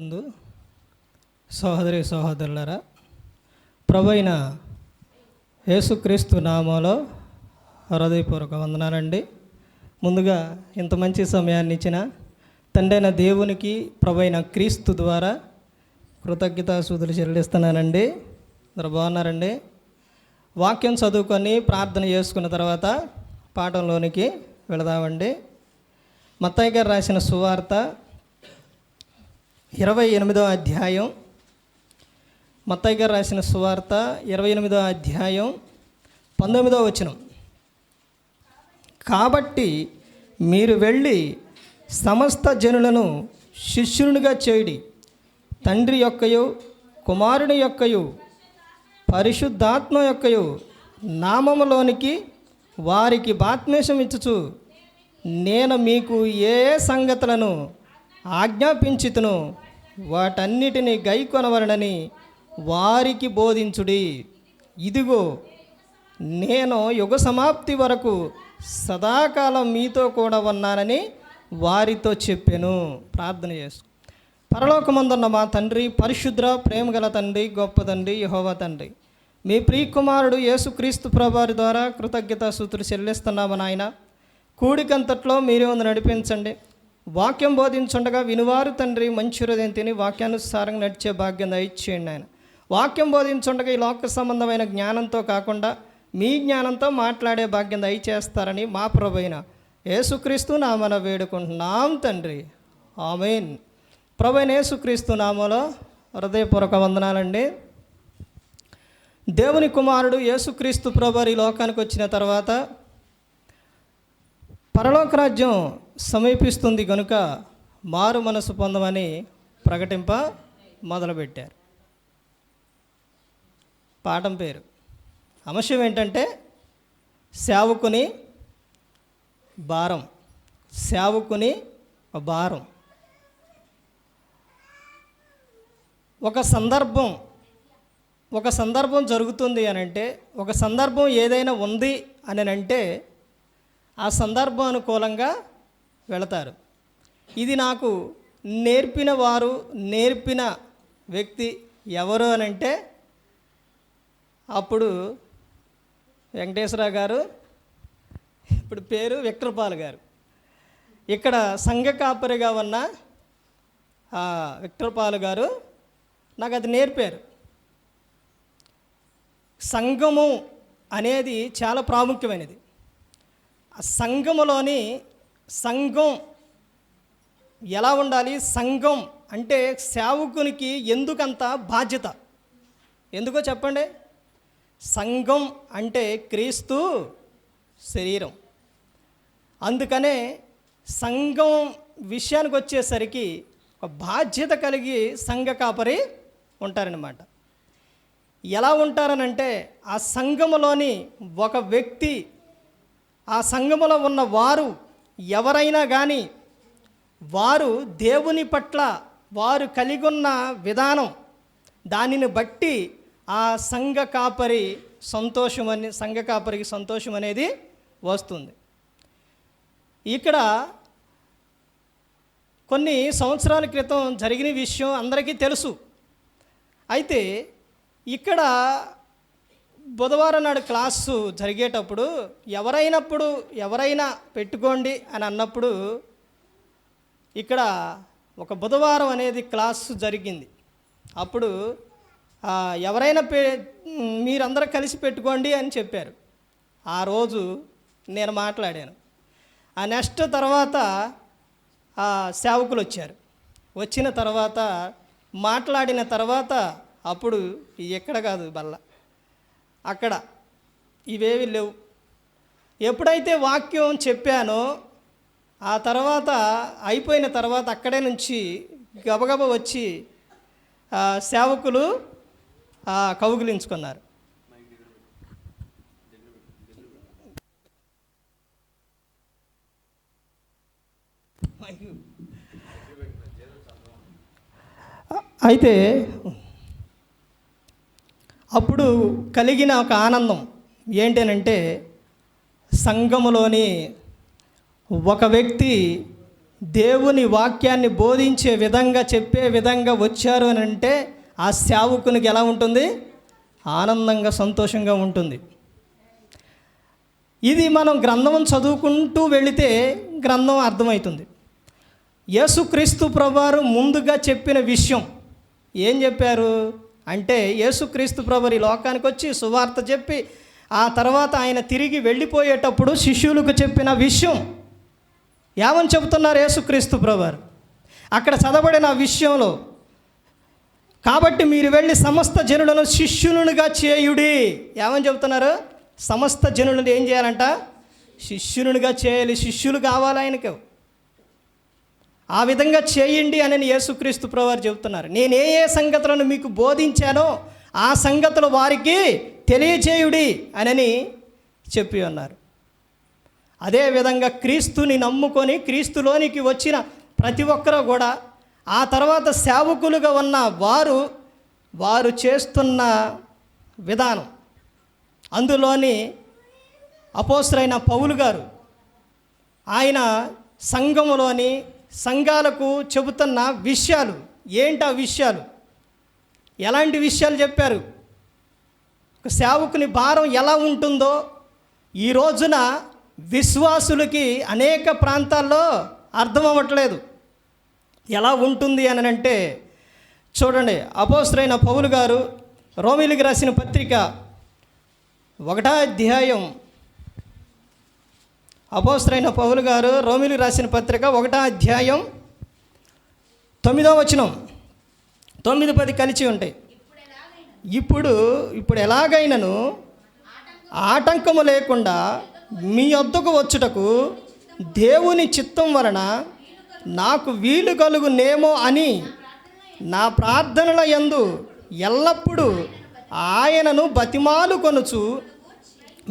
ముందు సహోదరి సహోదరులారా, ప్రభువైన యేసుక్రీస్తు నామములో హృదయపూర్వక వందనాలండి. ముందుగా ఇంత మంచి సమయాన్ని ఇచ్చిన తండ్రి అయిన దేవునికి ప్రభువైన క్రీస్తు ద్వారా కృతజ్ఞతాస్తుతులు చెల్లిస్తున్నానండి. అందరూ బాగున్నారండి? వాక్యం చదువుకొని ప్రార్థన చేసుకున్న తర్వాత పాఠంలోనికి వెళదామండి. మత్తయి గారు రాసిన సువార్త 28వ అధ్యాయం. మత్తయి గారు రాసిన సువార్త 28వ అధ్యాయం 19వ వచనం. కాబట్టి మీరు వెళ్ళి సమస్త జనులను శిష్యునిగా చేయుడి, తండ్రి యొక్కయు కుమారుని యొక్కయు పరిశుద్ధాత్మ యొక్కయు నామములోనికి వారికి బాప్తిస్మం ఇచ్చుచు నేను మీకు ఏ సంగతులను ఆజ్ఞాపించుతును వాటన్నిటిని గైకొనవలనని వారికి బోధించుడి. ఇదిగో నేను యుగ సమాప్తి వరకు సదాకాలం మీతో కూడా ఉన్నానని వారితో చెప్పాను. ప్రార్థన చేసు. పరలోకమందున్న మా తండ్రి, పరిశుద్ర ప్రేమగల తండ్రి, గొప్ప తండ్రి, యెహోవా తండ్రి, మీ ప్రియకుమారుడు యేసుక్రీస్తు ప్రభువారి ద్వారా కృతజ్ఞతాస్తుతులు చెల్లిస్తున్నాము నాయన. కూడికంతట్లో మీరే ఉంది నడిపించండి. వాక్యం బోధించుండగా వినువారు తండ్రి మంచి హృదయం తిని వాక్యానుసారంగా నడిచే భాగ్యం దయచేయండి ఆయన. వాక్యం బోధించుండగా ఈ లోక సంబంధమైన జ్ఞానంతో కాకుండా మీ జ్ఞానంతో మాట్లాడే భాగ్యం దయచేస్తారని మా ప్రభువైన యేసుక్రీస్తు నామమున వేడుకుంటున్నాం తండ్రి, ఆమేన్. ప్రభువైన యేసుక్రీస్తు నామములో హృదయపూర్వక వందనాలండి. దేవుని కుమారుడు యేసుక్రీస్తు ప్రభువారు ఈ లోకానికి వచ్చిన తర్వాత పరలోక రాజ్యం సమీపిస్తుంది కనుక మారు మనసు పొందమని ప్రకటింప మొదలుపెట్టారు. పాఠం పేరు, అంశం ఏంటంటే సేవకుని భారం. సేవకుని భారం. ఒక సందర్భం జరుగుతుంది అని అంటే, ఒక సందర్భం ఏదైనా ఉంది అని అంటే ఆ సందర్భం అనుకూలంగా వెళతారు. ఇది నాకు నేర్పిన వ్యక్తి ఎవరు అని అంటే అప్పుడు వెంకటేశ్వరరావు గారు, ఇప్పుడు పేరు విక్టర్పాల్ గారు. ఇక్కడ సంఘ కాపరిగా ఉన్న విక్టర్పాల్ గారు నాకు అది నేర్పారు. సంఘము అనేది చాలా ప్రాముఖ్యమైనది. ఆ సంఘములోని సంఘం ఎలా ఉండాలి, సంఘం అంటే సేవకునికి ఎందుకంత బాధ్యత, ఎందుకో చెప్పండి. సంఘం అంటే క్రీస్తు శరీరం. అందుకనే సంఘం విషయానికి వచ్చేసరికి ఒక బాధ్యత కలిగి సంఘ కాపరి ఉంటారనమాట. ఎలా ఉంటారనంటే ఆ సంఘములోని ఒక వ్యక్తి, ఆ సంఘములో ఉన్న వారు ఎవరైనా కానీ వారు దేవుని పట్ల వారు కలిగి ఉన్న విధానం, దానిని బట్టి ఆ సంఘ కాపరికి సంతోషం అనేది వస్తుంది. ఇక్కడ కొన్ని సంవత్సరాల క్రితం జరిగిన విషయం అందరికీ తెలుసు. అయితే ఇక్కడ బుధవారం నాడు క్లాసు జరిగేటప్పుడు ఎవరైనా పెట్టుకోండి అని అన్నప్పుడు ఇక్కడ ఒక బుధవారం అనేది క్లాసు జరిగింది. అప్పుడు ఎవరైనా మీరందరూ కలిసి పెట్టుకోండి అని చెప్పారు. ఆ రోజు నేను మాట్లాడాను. ఆ నెక్స్ట్ తర్వాత సేవకులు వచ్చారు. వచ్చిన తర్వాత మాట్లాడిన తర్వాత అప్పుడు ఎక్కడ కాదు బల్ల, అక్కడ ఇవేవి లేవు. ఎప్పుడైతే వాక్యం చెప్పానో ఆ తర్వాత అయిపోయిన తర్వాత అక్కడే నుంచి గబగబ వచ్చి సేవకులు కౌగిలించుకున్నారు. అయితే అప్పుడు కలిగిన ఒక ఆనందం ఏంటనంటే సంఘములోని ఒక వ్యక్తి దేవుని వాక్యాన్ని బోధించే విధంగా, చెప్పే విధంగా వచ్చారు అని అంటే ఆ సేవకునికి ఎలా ఉంటుంది? ఆనందంగా, సంతోషంగా ఉంటుంది. ఇది మనం గ్రంథం చదువుకుంటూ వెళితే గ్రంథం అర్థమవుతుంది. యేసుక్రీస్తు ప్రభువారు ముందుగా చెప్పిన విషయం ఏం చెప్పారు అంటే, యేసుక్రీస్తు ప్రభువారు ఈ లోకానికి వచ్చి సువార్త చెప్పి ఆ తర్వాత ఆయన తిరిగి వెళ్ళిపోయేటప్పుడు శిష్యులకు చెప్పిన విషయం ఏమని చెబుతున్నారు యేసుక్రీస్తు ప్రభువారు? అక్కడ చదవబడిన విషయంలో, కాబట్టి మీరు వెళ్ళి సమస్త జనులను శిష్యులుగా చేయుడి. ఏమని చెబుతున్నారు? సమస్త జనులను ఏం చేయాలంట? శిష్యులుగా చేయాలి. శిష్యులు కావాలి ఆయనకు. ఆ విధంగా చేయండి అని యేసుక్రీస్తు ప్రభువారు చెబుతున్నారు. నేను ఏ ఏ సంగతులను మీకు బోధించానో ఆ సంగతులు వారికి తెలియచేయుడి అని చెప్పి ఉన్నారు. అదేవిధంగా క్రీస్తుని నమ్ముకొని క్రీస్తులోనికి వచ్చిన ప్రతి ఒక్కరూ కూడా ఆ తర్వాత సేవకులుగా ఉన్న వారు చేస్తున్న విధానం, అందులోని అపోస్తలుడైన పౌలు గారు ఆయన సంఘములోని సంఘాలకు చెబుతున్న విషయాలు ఏంటి? ఆ విషయాలు ఎలాంటి విషయాలు చెప్పారు? ఒక సేవకుని భారం ఎలా ఉంటుందో ఈ రోజున విశ్వాసులకి అనేక ప్రాంతాల్లో అర్థం అవ్వట్లేదు. ఎలా ఉంటుంది అని అంటే చూడండి, అపోస్తలుడైన పౌలు గారు రోమీయులకు రాసిన పత్రిక 1వ అధ్యాయం, అపోస్తలుడైన పౌలు గారు రోమీయులకు రాసిన పత్రిక 1వ అధ్యాయం 9వ వచనం, 9-10 కలిసి ఉంటాయి. ఇప్పుడు ఎలాగైనను ఆటంకము లేకుండా మీ వద్దకు వచ్చుటకు దేవుని చిత్తం వలన నాకు వీలు కలుగునేమో అని నా ప్రార్థనల యందు ఎల్లప్పుడూ ఆయనను బతిమాలు కొనుచు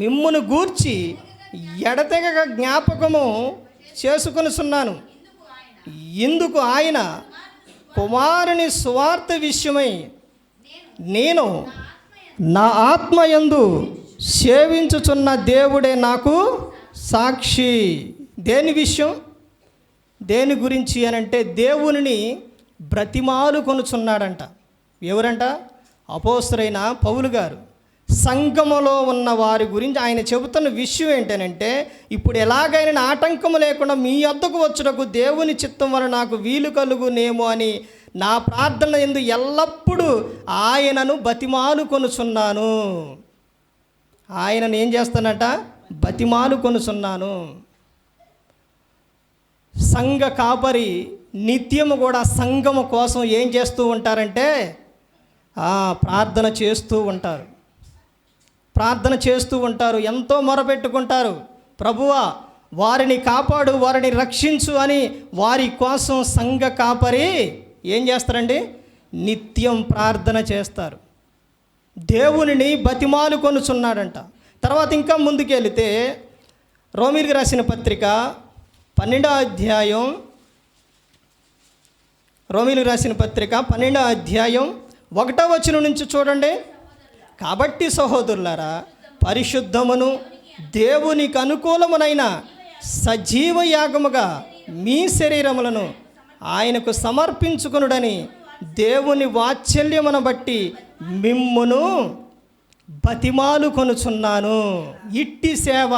మిమ్మును గూర్చి ఎడతెగక జ్ఞాపకము చేసుకొనుచున్నాను. ఇందుకు ఆయన కుమారుని సువార్త విషయమై నేను నా ఆత్మయందు సేవించుచున్న దేవుడే నాకు సాక్షి. దేని విషయం? దేని గురించి అని అంటే దేవునిని బ్రతిమాలు కొనుచున్నాడంట. ఎవరంట? అపోస్తలుడైన పౌలు గారు. సంఘములో ఉన్న వారి గురించి ఆయన చెబుతున్న విషయం ఏంటనంటే, ఇప్పుడు ఎలాగైనా ఆటంకము లేకుండా మీ వద్దకు వచ్చుటకు దేవుని చిత్తం వల్ల నాకు వీలు కలుగునేమో అని నా ప్రార్థన యందు ఎల్లప్పుడూ ఆయనను బతిమాలు కొనుచున్నాను. ఆయనను ఏం చేస్తానట? బతిమాలు కొనుచున్నాను. సంఘ కాపరి నిత్యము కూడా సంఘము కోసం ఏం చేస్తూ ఉంటారంటే ప్రార్థన చేస్తూ ఉంటారు. ప్రార్థన చేస్తూ ఉంటారు. ఎంతో మొరపెట్టుకుంటారు, ప్రభువా వారిని కాపాడు, వారిని రక్షించు అని. వారి కోసం సంఘ కాపరి ఏం చేస్తారండి? నిత్యం ప్రార్థన చేస్తారు. దేవునిని బతిమాలు కొనుచున్నాడంట. తర్వాత ఇంకా ముందుకెళితే రోమీయులకు రాసిన పత్రిక 12వ అధ్యాయం, రోమీయులకు రాసిన పత్రిక 12వ అధ్యాయం 1వ వచనం నుంచి చూడండి. కాబట్టి సహోదరులారా, పరిశుద్ధమును దేవునికి అనుకూలమునైన సజీవ యాగముగా మీ శరీరములను ఆయనకు సమర్పించుకొనుడని దేవుని వాత్సల్యమును బట్టి మిమ్మును బతిమాలు కొనుచున్నాను. ఇట్టి సేవ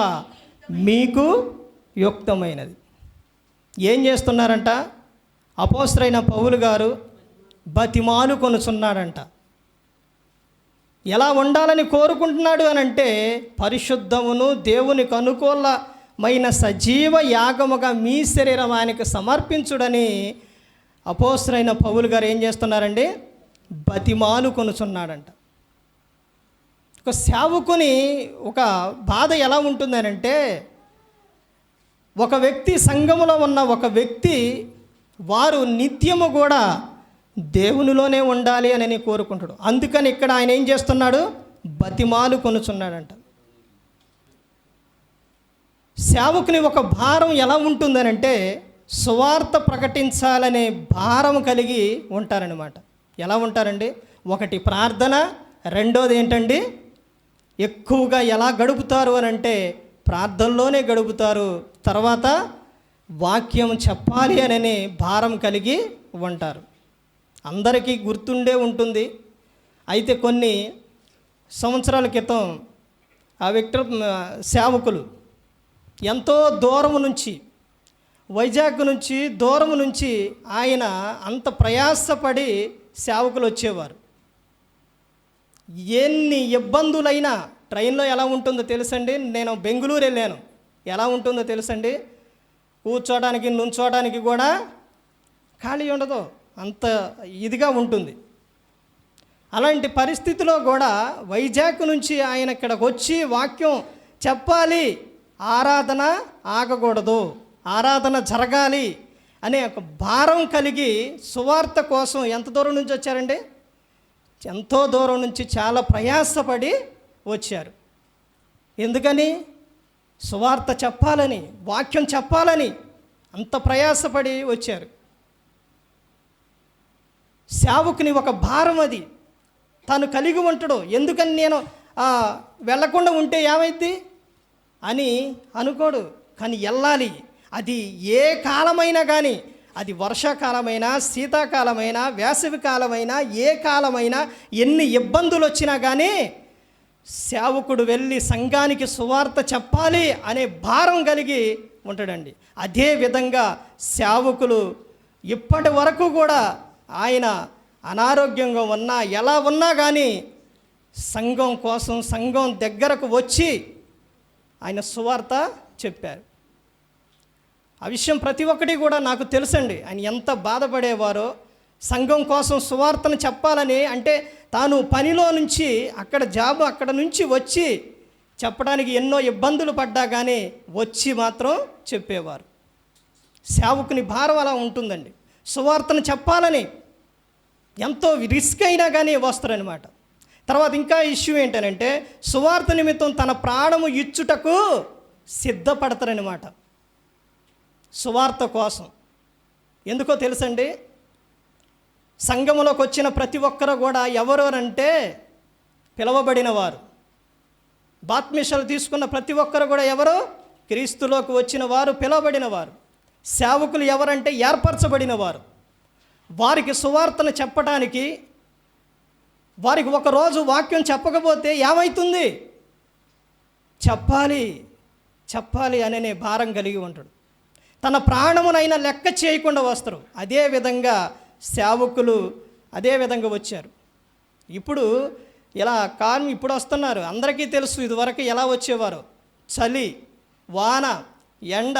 మీకు యుక్తమైనది. ఏం చేస్తున్నారంట? అపోస్తలుడైన పౌలు గారు బతిమాలు కొనుచున్నాడంట. ఎలా ఉండాలని కోరుకుంటున్నాడు అని అంటే, పరిశుద్ధమును దేవునికి అనుకూలమైన సజీవ యాగముగా మీ శరీరం ఆయనకు సమర్పించుడని అపోస్తలుడైన పౌలు గారు ఏం చేస్తున్నారండి? బతిమాలు కొనుచున్నాడంట. ఒక సేవకుని ఒక బాధ ఎలా ఉంటుందనంటే, ఒక వ్యక్తి, సంఘములో ఉన్న ఒక వ్యక్తి వారు నిత్యము కూడా దేవునిలోనే ఉండాలి అని కోరుకుంటాడు. అందుకని ఇక్కడ ఆయన ఏం చేస్తున్నాడు? బతిమాలు కొనుచున్నాడంట. సేవకుని ఒక భారం ఎలా ఉంటుందనంటే, సువార్త ప్రకటించాలనే భారం కలిగి ఉంటారనమాట. ఎలా ఉంటారండి? ఒకటి ప్రార్థన, రెండోది ఏంటండి? ఎక్కువగా ఎలా గడుపుతారు అని అంటే ప్రార్థనలోనే గడుపుతారు. తర్వాత వాక్యం చెప్పాలి అనే భారం కలిగి ఉంటారు. అందరికీ గుర్తుండే ఉంటుంది. అయితే కొన్ని సంవత్సరాల క్రితం ఆ సేవకులు ఎంతో దూరం నుంచి, వైజాగ్ నుంచి దూరం నుంచి ఆయన అంత ప్రయాసపడి సేవకులు వచ్చేవారు. ఎన్ని ఇబ్బందులైనా, ట్రైన్లో ఎలా ఉంటుందో తెలుసండి, నేను బెంగళూరు వెళ్ళాను, ఎలా ఉంటుందో తెలుసండి, కూర్చోడానికి నుంచోడానికి కూడా ఖాళీ ఉండదు, అంత ఇదిగా ఉంటుంది. అలాంటి పరిస్థితిలో కూడా వైజాగ్ నుంచి ఆయన ఇక్కడికి వచ్చి వాక్యం చెప్పాలి, ఆరాధన ఆగకూడదు, ఆరాధన జరగాలి అనే ఒక భారం కలిగి సువార్త కోసం ఎంత దూరం నుంచి వచ్చారండి? ఎంతో దూరం నుంచి చాలా ప్రయాసపడి వచ్చారు. ఎందుకని? సువార్త చెప్పాలని, వాక్యం చెప్పాలని అంత ప్రయాసపడి వచ్చారు. సేవకుని ఒక భారం అది తాను కలిగి ఉంటాడు. ఎందుకని నేను వెళ్ళకుండా ఉంటే ఏమైద్ది అని అనుకోడు, కానీ వెళ్ళాలి. అది ఏ కాలమైనా కానీ, అది వర్షాకాలమైనా, శీతాకాలమైనా, వేసవి కాలమైనా, ఏ కాలమైనా, ఎన్ని ఇబ్బందులు వచ్చినా కానీ సేవకుడు వెళ్ళి సంఘానికి సువార్త చెప్పాలి అనే భారం కలిగి ఉంటాడండి. అదే విధంగా సేవకులు ఇప్పటి వరకు కూడా ఆయన అనారోగ్యంగా ఉన్నా, ఎలా ఉన్నా కానీ సంఘం కోసం, సంఘం దగ్గరకు వచ్చి ఆయన సువార్త చెప్పారు. ఆ విషయం ప్రతి ఒక్కటి కూడా నాకు తెలుసండి. ఆయన ఎంత బాధపడేవారో సంఘం కోసం సువార్తను చెప్పాలని. అంటే తాను పనిలో నుంచి అక్కడ నుంచి వచ్చి చెప్పడానికి ఎన్నో ఇబ్బందులు పడ్డా కానీ వచ్చి మాత్రం చెప్పేవారు. సేవకుని భారం అలా ఉంటుందండి. సువార్తను చెప్పాలని ఎంతో రిస్క్ అయినా కానీ వస్తారనమాట. తర్వాత ఇంకా ఇష్యూ ఏంటనంటే, సువార్త నిమిత్తం తన ప్రాణము ఇచ్చుటకు సిద్ధపడతారనమాట. సువార్త కోసం ఎందుకో తెలుసండి, సంఘములోకి వచ్చిన ప్రతి ఒక్కరు కూడా ఎవరు అంటే పిలవబడిన వారు. బాప్తిస్మాలు తీసుకున్న ప్రతి ఒక్కరు కూడా ఎవరు? క్రీస్తులోకి వచ్చిన వారు, పిలవబడిన వారు. సేవకులు ఎవరంటే ఏర్పరచబడిన వారు. వారికి సువార్తను చెప్పడానికి, వారికి ఒకరోజు వాక్యం చెప్పకపోతే ఏమవుతుంది? చెప్పాలి అనే భారం కలిగి ఉంటాడు. తన ప్రాణమునైనా లెక్క చేయకుండా వస్తారు. అదేవిధంగా సేవకులు అదే విధంగా వచ్చారు. ఇప్పుడు ఇలా ఇప్పుడు వస్తున్నారు. అందరికీ తెలుసు ఇదివరకు ఎలా వచ్చేవారు. చలి, వాన, ఎండ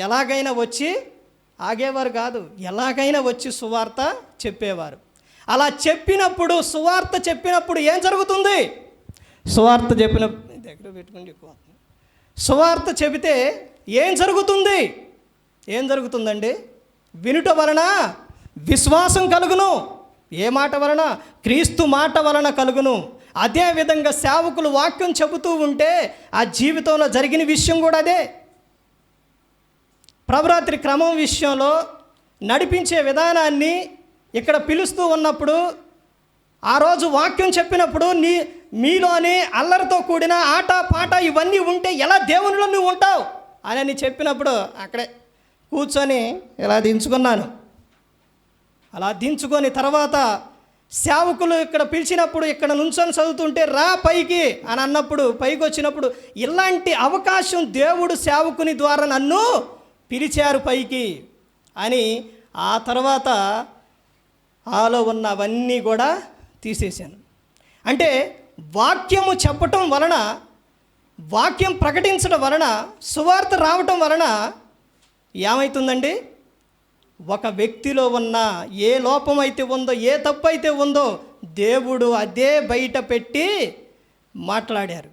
ఎలాగైనా వచ్చి ఆగేవారు కాదు. ఎలాగైనా వచ్చి సువార్త చెప్పేవారు. అలా చెప్పినప్పుడు, సువార్త చెప్పినప్పుడు ఏం జరుగుతుంది? సువార్త దగ్గర పెట్టుకుని సువార్త చెబితే ఏం జరుగుతుంది? ఏం జరుగుతుందండి? వినుట వలన విశ్వాసం కలుగును. ఏ మాట వలన? క్రీస్తు మాట వలన కలుగును. అదేవిధంగా సేవకులు వాక్యం చెబుతూ ఉంటే ఆ జీవితంలో జరిగిన విషయం కూడా అదే. ప్రభురాత్రి క్రమం విషయంలో నడిపించే విధానాన్ని ఇక్కడ పిలుస్తూ ఉన్నప్పుడు, ఆ రోజు వాక్యం చెప్పినప్పుడు మీలోని అల్లరితో కూడిన ఆట పాట ఇవన్నీ ఉంటే ఎలా దేవునిలో నువ్వు ఉంటావు అని చెప్పినప్పుడు అక్కడే కూర్చొని ఇలా దించుకున్నాను. అలా దించుకొని తర్వాత సేవకులు ఇక్కడ పిలిచినప్పుడు ఇక్కడ నుంచొని చదువుతుంటే రా పైకి అని అన్నప్పుడు, పైకి వచ్చినప్పుడు ఇలాంటి అవకాశం దేవుడు సేవకుని ద్వారా నన్ను పిలిచారు పైకి అని ఆ తర్వాత ఆలో ఉన్నవన్నీ కూడా తీసేశాను. అంటే వాక్యము చెప్పటం వలన, వాక్యం ప్రకటించడం వలన, సువార్త రావటం వలన ఏమవుతుందండి? ఒక వ్యక్తిలో ఉన్న ఏ లోపం అయితే ఉందో, ఏ తప్పు అయితే ఉందో దేవుడు అదే బయట పెట్టి మాట్లాడారు.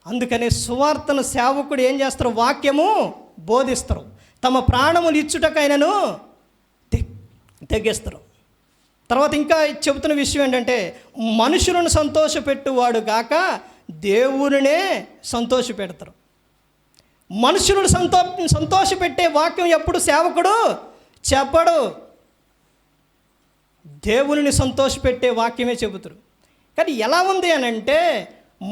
అందుకనే సువార్తను సేవకుడు ఏం చేస్తారు? వాక్యము బోధిస్తారు. తమ ప్రాణములు ఇచ్చుటకైనను తెగిస్తారు. తర్వాత ఇంకా చెబుతున్న విషయం ఏంటంటే, మనుషులను సంతోషపెట్టువాడు గాక దేవునినే సంతోషపెడతారు. మనుషులను సంతోషపెట్టే వాక్యం ఎప్పుడు సేవకుడు చెప్పడు. దేవుని సంతోషపెట్టే వాక్యమే చెబుతారు. కానీ ఎలా ఉంది అని అంటే,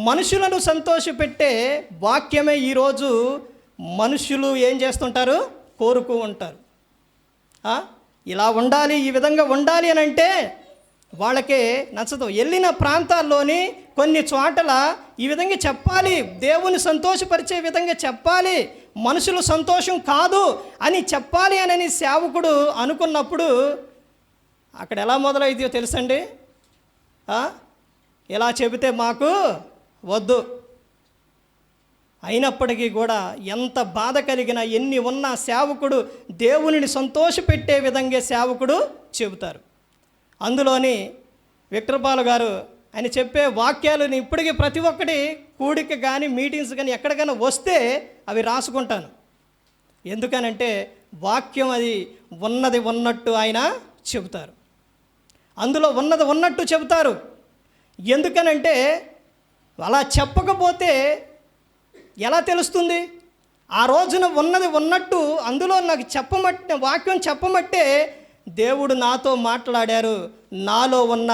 మనుషులను సంతోషపెట్టే వాక్యమే ఈరోజు మనుషులు ఏం చేస్తుంటారు? కోరుకు ఉంటారు. ఇలా ఉండాలి, ఈ విధంగా ఉండాలి అని అంటే వాళ్ళకే నచ్చదు. వెళ్ళిన ప్రాంతాల్లోని కొన్ని చోట్ల ఈ విధంగా చెప్పాలి, దేవుని సంతోషపరిచే విధంగా చెప్పాలి, మనుషులు సంతోషం కాదు అని చెప్పాలి అని సేవకుడు అనుకున్నప్పుడు అక్కడ ఎలా మొదలైందో తెలుసండి? ఇలా చెబితే మాకు వద్దు. అయినప్పటికీ కూడా ఎంత బాధ కలిగినా, ఎన్ని ఉన్నా సేవకుడు దేవునిని సంతోషపెట్టే విధంగా సేవకుడు చెబుతారు. అందులోని విక్టర్ పాల్ గారు ఆయన చెప్పే వాక్యాలను ఇప్పటికీ ప్రతి ఒక్కటి కూడిక కానీ మీటింగ్స్ కానీ ఎక్కడికైనా వస్తే అవి రాసుకుంటాను. ఎందుకనంటే వాక్యం అది ఉన్నది ఉన్నట్టు ఆయన చెబుతారు. అందులో ఉన్నది ఉన్నట్టు చెబుతారు. ఎందుకనంటే అలా చెప్పకపోతే ఎలా తెలుస్తుంది? ఆ రోజున ఉన్నది ఉన్నట్టు అందులో నాకు వాక్యం చెప్పమట్టే దేవుడు నాతో మాట్లాడారు, నాలో ఉన్న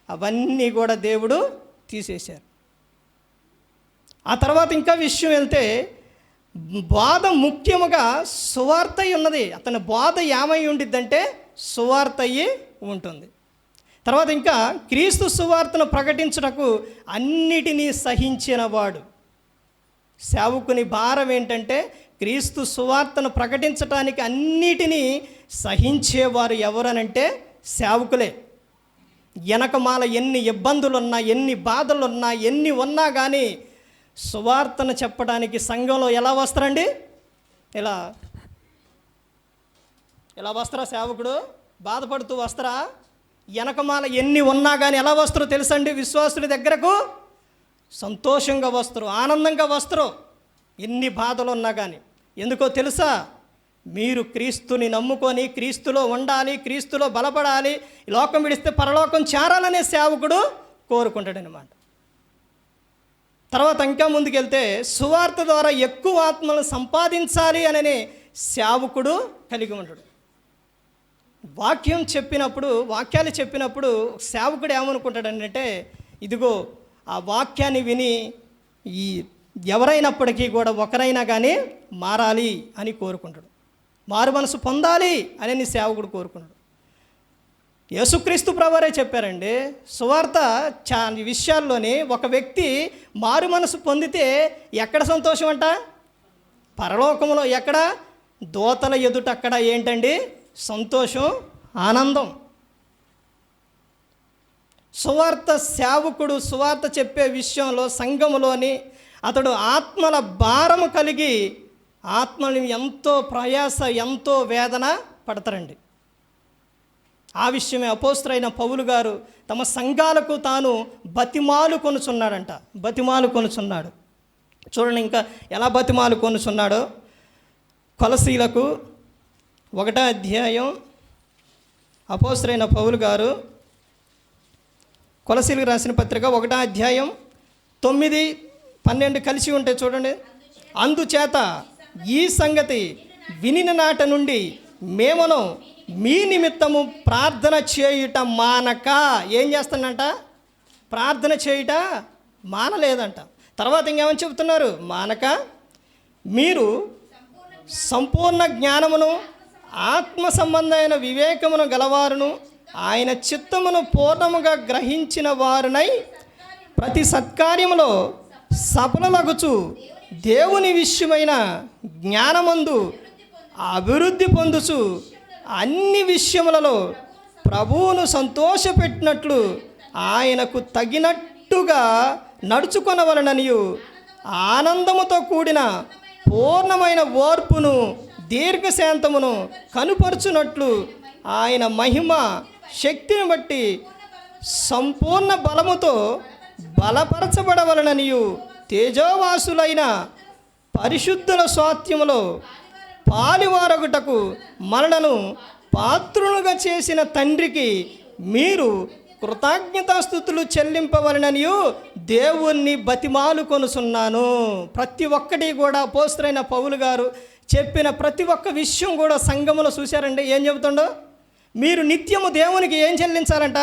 అవన్నీ కూడా దేవుడు తీసేశారు. ఆ తర్వాత ఇంకా విషయం వెళ్తే బాధ ముఖ్యముగా సువార్త ఉన్నది. అతని బాధ ఏమై ఉండిద్దంటే సువార్త అయ్యి ఉంటుంది. తర్వాత ఇంకా క్రీస్తు సువార్తను ప్రకటించుటకు అన్నిటినీ సహించినవాడు. సేవకుని భారం ఏంటంటే క్రీస్తు సువార్తను ప్రకటించటానికి అన్నిటినీ సహించేవారు ఎవరనంటే సేవకులే. వెనకమాల ఎన్ని ఇబ్బందులున్నా, ఎన్ని బాధలున్నా, ఎన్ని ఉన్నా కానీ సువార్తను చెప్పడానికి సంఘంలో ఎలా వస్తారండి? ఇలా వస్తారా? సేవకుడు బాధపడుతూ వస్తారా? వెనకమాల ఎన్ని ఉన్నా కానీ ఎలా వస్తారో తెలుసండి? విశ్వాసుల దగ్గరకు సంతోషంగా వస్తారు, ఆనందంగా వస్తారు, ఎన్ని బాధలు ఉన్నా కానీ. ఎందుకో తెలుసా? మీరు క్రీస్తుని నమ్ముకొని క్రీస్తులో ఉండాలి, క్రీస్తులో బలపడాలి, లోకం విడిస్తే పరలోకం చేరాలనే సేవకుడు కోరుకుంటాడనమాట. తర్వాత ఇంకా ముందుకెళ్తే సువార్త ద్వారా ఎక్కువ ఆత్మలను సంపాదించాలి అనే సేవకుడు కలిగి ఉంటాడు. వాక్యాలు చెప్పినప్పుడు సేవకుడు ఏమనుకుంటాడంటే, ఇదిగో ఆ వాక్యాన్ని విని ఈ ఎవరైనప్పటికీ కూడా ఒకరైనా కానీ మారాలి అని కోరుకుంటాడు, మారు మనసు పొందాలి అని సేవకుడు కోరుకున్నాడు. యేసుక్రీస్తు ప్రభువారే చెప్పారండి, సువార్త విషయాల్లోని ఒక వ్యక్తి మారు మనసు పొందితే ఎక్కడ సంతోషం అంట? పరలోకంలో. ఎక్కడ? దూతల ఎదుట అక్కడ ఏంటండి? సంతోషం, ఆనందం. సువార్త సేవకుడు సువార్త చెప్పే విషయంలో సంఘములోని అతడు ఆత్మల భారము కలిగి ఆత్మని ఎంతో ప్రయాస, ఎంతో వేదన పడతారండి. ఆ విషయమే అపోస్తలుడైన పౌలు గారు తమ సంఘాలకు తాను బతిమాలు కొనుచున్నాడు. చూడండి ఇంకా ఎలా బతిమాలు కొనుచున్నాడో. కొలసీలకు 1వ అధ్యాయం అపోస్తలుడైన పౌలు గారు కొలసీలకు రాసిన పత్రిక 1వ అధ్యాయం 9, 12 కలిసి ఉంటాయి చూడండి. అందుచేత ఈ సంగతి వినిన నాట నుండి మేమును మీ నిమిత్తము ప్రార్థన చేయుట మానక. ఏం చేస్తానంట? ప్రార్థన చేయుట మానలేదంట. తర్వాత ఇంకేమని చెబుతున్నారు? మానక మీరు సంపూర్ణ జ్ఞానమును ఆత్మ సంబంధమైన వివేకమును గలవారును ఆయన చిత్తమును పూర్ణముగా గ్రహించిన వారునై ప్రతి సత్కార్యములో సఫలమగుచు దేవుని విషయమైన జ్ఞానమందు అభివృద్ధి పొందుచు అన్ని విషయములలో ప్రభువును సంతోషపెట్టినట్లు ఆయనకు తగినట్టుగా నడుచుకొనవలననియు ఆనందముతో కూడిన పూర్ణమైన ఓర్పును దీర్ఘశాంతమును కనుపరుచునట్లు ఆయన మహిమ శక్తిని బట్టి సంపూర్ణ బలముతో బలపరచబడవలననియు తేజోవాసులైన పరిశుద్ధుల స్వాస్థ్యములో పాలివారగుటకు మనలను పాత్రులుగా చేసిన తండ్రికి మీరు కృతజ్ఞతాస్తుతులు చెల్లింపవలననియు దేవుణ్ణి బతిమాలు కొనుచున్నాను. ప్రతి ఒక్కటి కూడా అపోస్తలుడైన పౌలు గారు చెప్పిన ప్రతి ఒక్క విషయం కూడా సంఘములో చూశారండి. ఏం చెబుతుండో? మీరు నిత్యము దేవునికి ఏం చెల్లించాలంట?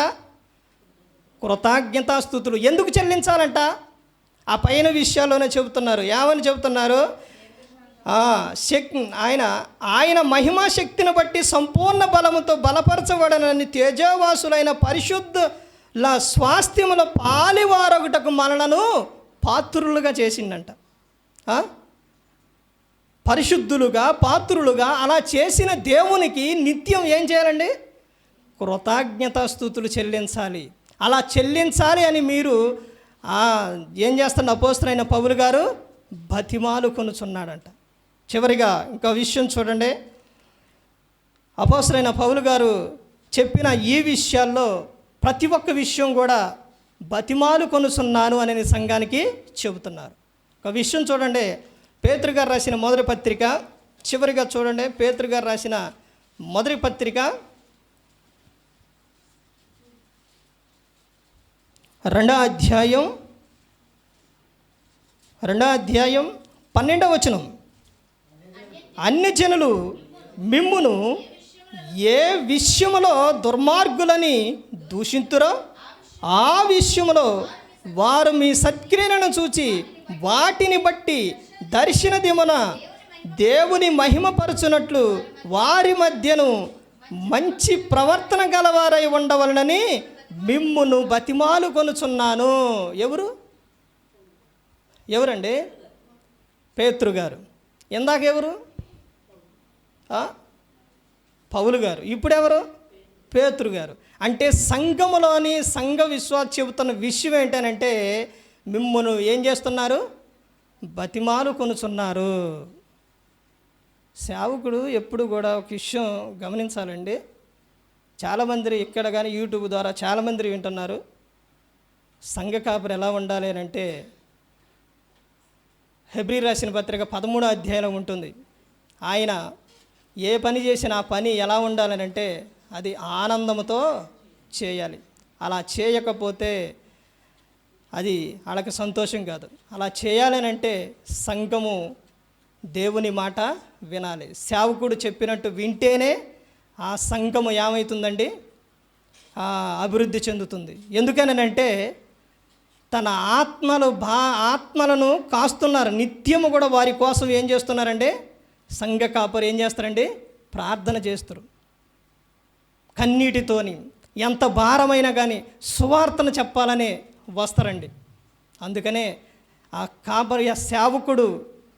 కృతజ్ఞతాస్తుతులు. ఎందుకు చెల్లించాలంట? ఆ పైన విషయాల్లోనే చెబుతున్నారు. ఏమని చెబుతున్నారు? ఆయన ఆయన మహిమా శక్తిని బట్టి సంపూర్ణ బలముతో బలపరచబడనని తేజోవాసులైన పరిశుద్ధుల స్వాస్థ్యముల పాలివారొకటకు మనలను పాత్రులుగా చేసిందంట. పరిశుద్ధులుగా పాత్రులుగా అలా చేసిన దేవునికి నిత్యం ఏం చేయాలండి? కృతజ్ఞతాస్తుతులు చెల్లించాలి. అలా చెల్లించాలి అని మీరు ఏం చేస్తున్న అపోస్తలుడైన పౌలు గారు బతిమాలు కొనుచున్నాడంట. చివరిగా ఇంకో విషయం చూడండి. అపోస్తలుడైన పౌలు గారు చెప్పిన ఈ విషయాల్లో ప్రతి ఒక్క విషయం కూడా బతిమాలు కొనుచున్నాను అని సంఘానికి చెబుతున్నారు. ఒక విషయం చూడండి, పేతురు గారు రాసిన మొదటి పత్రిక చివరిగా చూడండి. పేతురు గారు రాసిన మొదటి పత్రిక 2వ అధ్యాయం 12వ వచనం. అన్ని జనులు మిమ్మును ఏ విషయములో దుర్మార్గులని దూషింతురో ఆ విషయములో వారు మీ సత్క్రియలను చూచి వాటిని బట్టి దర్శన దిమున దేవుని మహిమపరచునట్లు వారి మధ్యను మంచి ప్రవర్తన గలవారై ఉండవలనని మిమ్మును బతిమాలు కొనుచున్నాను. ఎవరండి? పేతురు గారు. ఇందాక ఎవరు? పౌలు గారు. ఇప్పుడెవరు? పేతురు గారు. అంటే సంఘములోని సంఘ విశ్వాస చెబుతున్న విషయం ఏంటనంటే మిమ్మును ఏం చేస్తున్నారు? బతిమాలు కొనుచున్నారు. సేవకుడు ఎప్పుడు కూడా ఒక విషయం గమనించాలండి. చాలామంది ఇక్కడ కానీ యూట్యూబ్ ద్వారా చాలామంది వింటున్నారు. సంఘ కాపరి ఎలా ఉండాలి అని అంటే హెబ్రీ రాసిన పత్రిక 13వ అధ్యాయంలో ఉంటుంది. ఆయన ఏ పని చేసినా ఆ పని ఎలా ఉండాలని అంటే అది ఆనందంతో చేయాలి. అలా చేయకపోతే అది వాళ్ళకి సంతోషం కాదు. అలా చేయాలని అంటే సంఘము దేవుని మాట వినాలి. సేవకుడు చెప్పినట్టు వింటేనే ఆ సంఘము ఏమవుతుందండి? అభివృద్ధి చెందుతుంది. ఎందుకనంటే తన ఆత్మలను కాస్తున్నారు. నిత్యము కూడా వారి కోసం ఏం చేస్తున్నారంటే సంఘ కాపరి ఏం చేస్తారండి? ప్రార్థన చేస్తారు కన్నీటితోని. ఎంత భారమైనా కానీ సువార్తను చెప్పాలని వస్తారండి. అందుకనే ఆ కాపరి ఆ సేవకుడు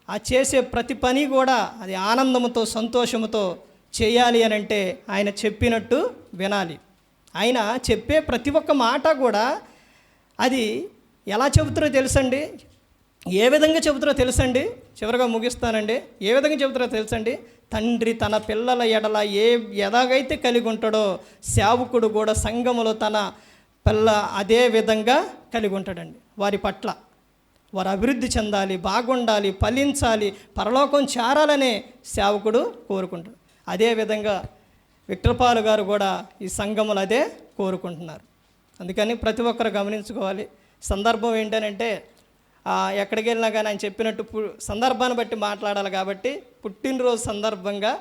ఆ చేసే ప్రతి పని కూడా అది ఆనందంతో సంతోషంతో చేయాలి అని అంటే ఆయన చెప్పినట్టు వినాలి. ఆయన చెప్పే ప్రతి ఒక్క మాట కూడా అది ఎలా చెబుతారో తెలుసండి, ఏ విధంగా చెబుతారో తెలుసండి. చివరిగా ముగిస్తానండి. ఏ విధంగా చెబుతారో తెలుసండి. తండ్రి తన పిల్లల ఎడల ఎలాగైతే కలిగి ఉంటాడో సేవకుడు కూడా సంఘములో తన పిల్ల అదే విధంగా కలిగి ఉంటాడండి. వారి పట్ల వారు అభివృద్ధి చెందాలి, బాగుండాలి, ఫలించాలి, పరలోకం చేరాలనే సేవకుడు కోరుకుంటాడు. అదేవిధంగా విక్టర్ పాల్ గారు కూడా ఈ సంఘములు అదే కోరుకుంటున్నారు. అందుకని ప్రతి ఒక్కరు గమనించుకోవాలి. సందర్భం ఏంటనంటే ఎక్కడికి వెళ్ళినా కానీ ఆయన చెప్పినట్టు సందర్భాన్ని బట్టి మాట్లాడాలి. కాబట్టి పుట్టినరోజు సందర్భంగా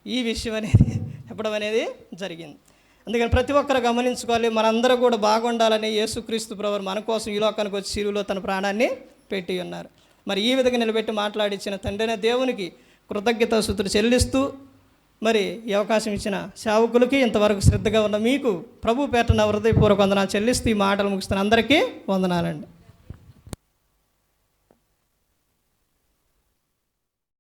ఈ విషయం అనేది చెప్పడం అనేది జరిగింది. అందుకని ప్రతి ఒక్కరు గమనించుకోవాలి. మనందరూ కూడా బాగుండాలని యేసుక్రీస్తు ప్రభువు మన కోసం ఈ లోకానికి వచ్చి శిలువలో తన ప్రాణాన్ని పెట్టి ఉన్నారు. మరి ఈ విధంగా నిలబెట్టి మాట్లాడించిన తండ్రైన దేవునికి కృతజ్ఞతాస్తుతులు చెల్లిస్తూ మరి ఈ అవకాశం ఇచ్చిన సేవకులకి ఇంతవరకు శ్రద్ధగా ఉన్న మీకు ప్రభు పేట నా హృదయపూర్వక వందనాలు చెల్లిస్తూ ఈ మాటలు ముగిస్తున్న అందరికీ వందనాలండి.